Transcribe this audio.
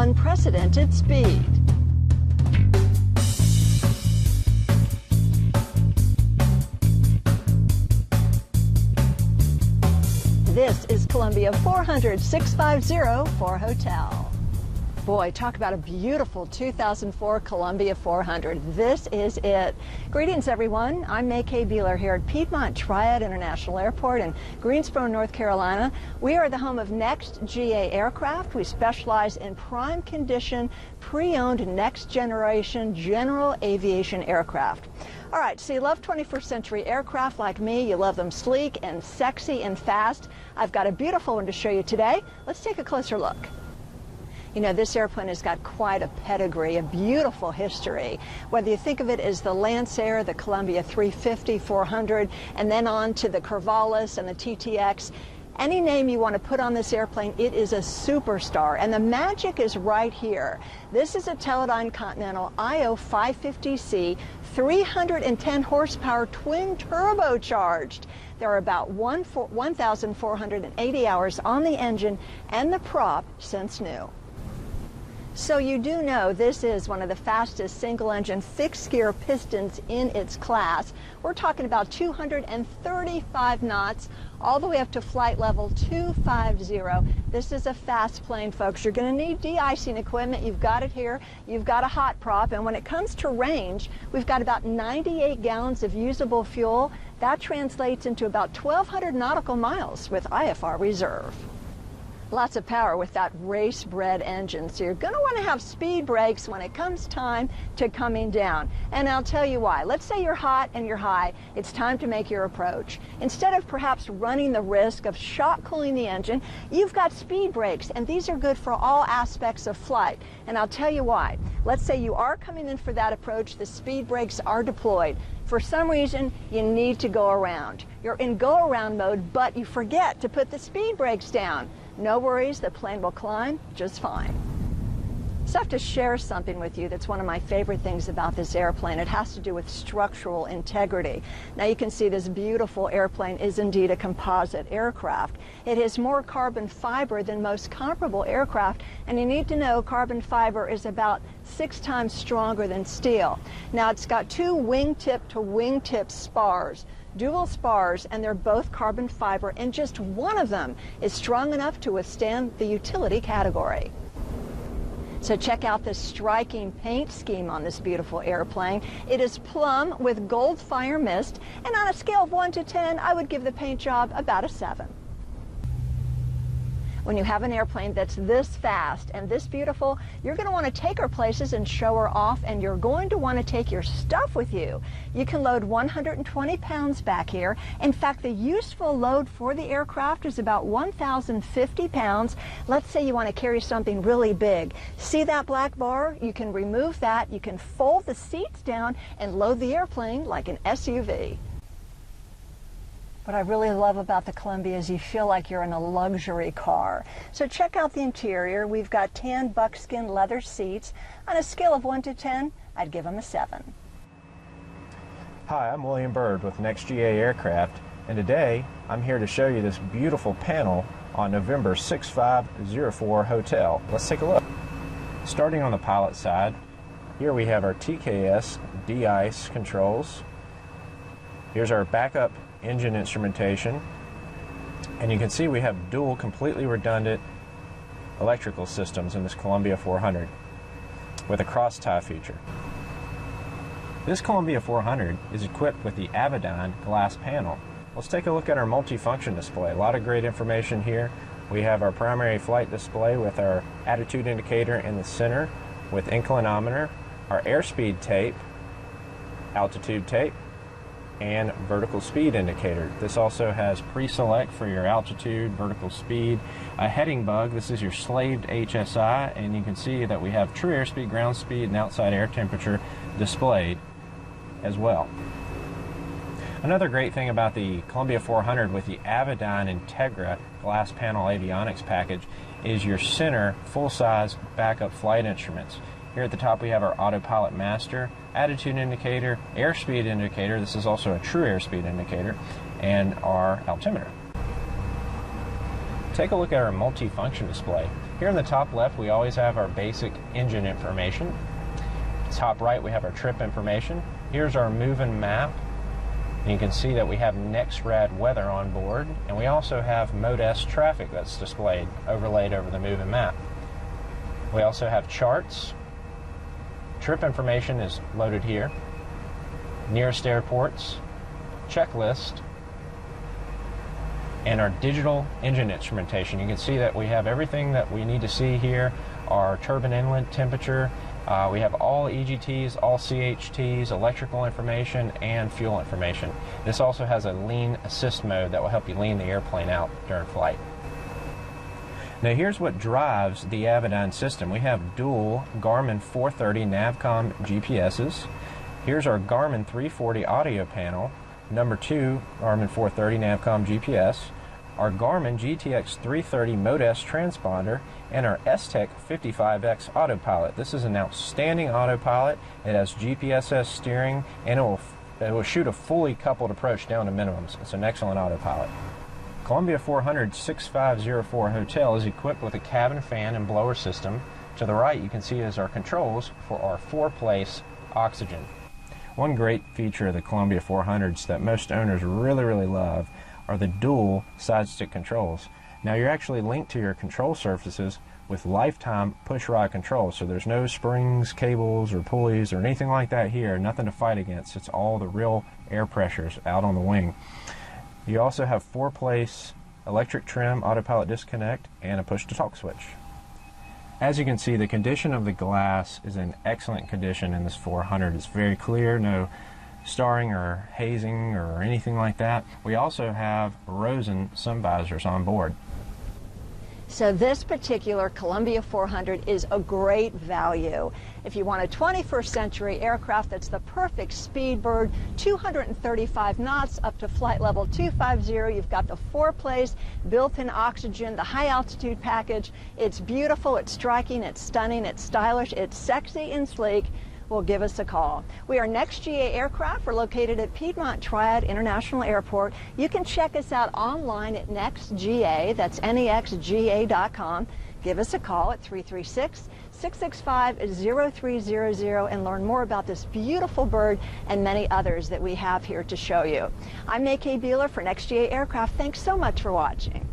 unprecedented speed. This is Columbia 400-650 for hotel. Boy, talk about a beautiful 2004 Columbia 400. This is it. Greetings, everyone. I'm May K. Beeler here at Piedmont Triad International Airport in Greensboro, North Carolina. We are the home of Next GA Aircraft. We specialize in prime condition, pre-owned, next-generation general aviation aircraft. All right, so you love 21st century aircraft like me. You love them sleek and sexy and fast. I've got a beautiful one to show you today. Let's take a closer look. You know, this airplane has got quite a pedigree, a beautiful history. Whether you think of it as the Lancer, the Columbia 350, 400, and then on to the Corvallis and the TTX, any name you want to put on this airplane, it is a superstar. And the magic is right here. This is a Teledyne Continental IO 550C, 310 horsepower, twin turbocharged. There are about 1,480 hours on the engine and the prop since new. So you do know this is one of the fastest single-engine fixed-gear pistons in its class. We're talking about 235 knots, all the way up to flight level 250. This is a fast plane, folks. You're going to need de-icing equipment. You've got it here. You've got a hot prop. And when it comes to range, we've got about 98 gallons of usable fuel. That translates into about 1,200 nautical miles with IFR reserve. Lots of power with that race-bred engine, so you're going to want to have speed brakes when it comes time to coming down. And I'll tell you why. Let's say you're hot and you're high. It's time to make your approach. Instead of perhaps running the risk of shock cooling the engine, you've got speed brakes, and these are good for all aspects of flight. And I'll tell you why. Let's say you are coming in for that approach, the speed brakes are deployed. For some reason, you need to go around. You're in go-around mode, but you forget to put the speed brakes down. No worries, the plane will climb just fine. So I have to share something with you that's one of my favorite things about this airplane. It has to do with structural integrity. Now you can see this beautiful airplane is indeed a composite aircraft. It has more carbon fiber than most comparable aircraft, and you need to know carbon fiber is about 6 times stronger than steel. Now it's got 2 wingtip to wingtip spars. Dual spars, and they're both carbon fiber, and just one of them is strong enough to withstand the utility category. So check out this striking paint scheme on this beautiful airplane. It is plum with gold fire mist, and on a scale of 1 to 10, I would give the paint job about a 7. When you have an airplane that's this fast and this beautiful, you're going to want to take her places and show her off, and you're going to want to take your stuff with you. You can load 120 pounds back here. In fact, the useful load for the aircraft is about 1,050 pounds. Let's say you want to carry something really big. See that black bar? You can remove that. You can fold the seats down and load the airplane like an SUV. What I really love about the Columbia is you feel like you're in a luxury car. So check out the interior. We've got tan buckskin leather seats. On a scale of 1 to 10, I'd give them a 7. Hi, I'm William Bird with Next GA Aircraft, and today I'm here to show you this beautiful panel on November 6504 Hotel. Let's take a look. Starting on the pilot side, here we have our TKS de-ice controls. Here's our backup engine instrumentation, and you can see we have dual completely redundant electrical systems in this Columbia 400 with a cross tie feature. This Columbia 400 is equipped with the Avedon glass panel. Let's take a look at our multifunction display. A lot of great information here. We have our primary flight display with our attitude indicator in the center with inclinometer, our airspeed tape, altitude tape, and vertical speed indicator. This also has pre-select for your altitude, vertical speed, a heading bug. This is your slaved HSI, and you can see that we have true airspeed, ground speed, and outside air temperature displayed as well. Another great thing about the Columbia 400 with the Avedon Integra glass panel avionics package is your center full-size backup flight instruments. Here at the top we have our autopilot master, attitude indicator, airspeed indicator, this is also a true airspeed indicator, and our altimeter. take a look at our multifunction display. Here in the top left, we always have our basic engine information. Top right, we have our trip information. Here's our moving map. And you can see that we have NextRad weather on board, and we also have Mode S traffic that's displayed, overlaid over the moving map. We also have charts. Trip information is loaded here. Nearest airports, checklist, and our digital engine instrumentation. You can see that we have everything that we need to see here. Our turbine inlet temperature. We have all EGTs, all CHTs, electrical information, and fuel information. This also has a lean assist mode that will help you lean the airplane out during flight. Now here's what drives the Avedon system. We have dual Garmin 430 Navcom GPSs. Here's our Garmin 340 audio panel, number 2 Garmin 430 Navcom GPS, our Garmin GTX 330 Mode S transponder, and our S-Tech 55X autopilot. This is an outstanding autopilot. It has GPS-S steering, and it will shoot a fully coupled approach down to minimums. It's an excellent autopilot. Columbia 400 6504 Hotel is equipped with a cabin fan and blower system. To the right, you can see is our controls for our 4-place oxygen. One great feature of the Columbia 400s that most owners really love are the dual side stick controls. Now you're actually linked to your control surfaces with lifetime push rod controls, so there's no springs, cables, or pulleys, or anything like that here, nothing to fight against. It's all the real air pressures out on the wing. You also have 4-place electric trim, autopilot disconnect, and a push-to-talk switch. As you can see, the condition of the glass is in excellent condition in this 400. It's very clear, no starring or hazing or anything like that. We also have Rosen sun visors on board. So this particular Columbia 400 is a great value. If you want a 21st century aircraft that's the perfect speed bird, 235 knots up to flight level 250, you've got the 4-place built-in oxygen, the high altitude package. It's beautiful, it's striking, it's stunning, it's stylish, it's sexy and sleek. Well, give us a call. We are NextGA Aircraft. We're located at Piedmont Triad International Airport. You can check us out online at NextGA, that's nexga.com. Give us a call at 336-665-0300 and learn more about this beautiful bird and many others that we have here to show you. I'm May K. Beeler for NextGA Aircraft. Thanks so much for watching.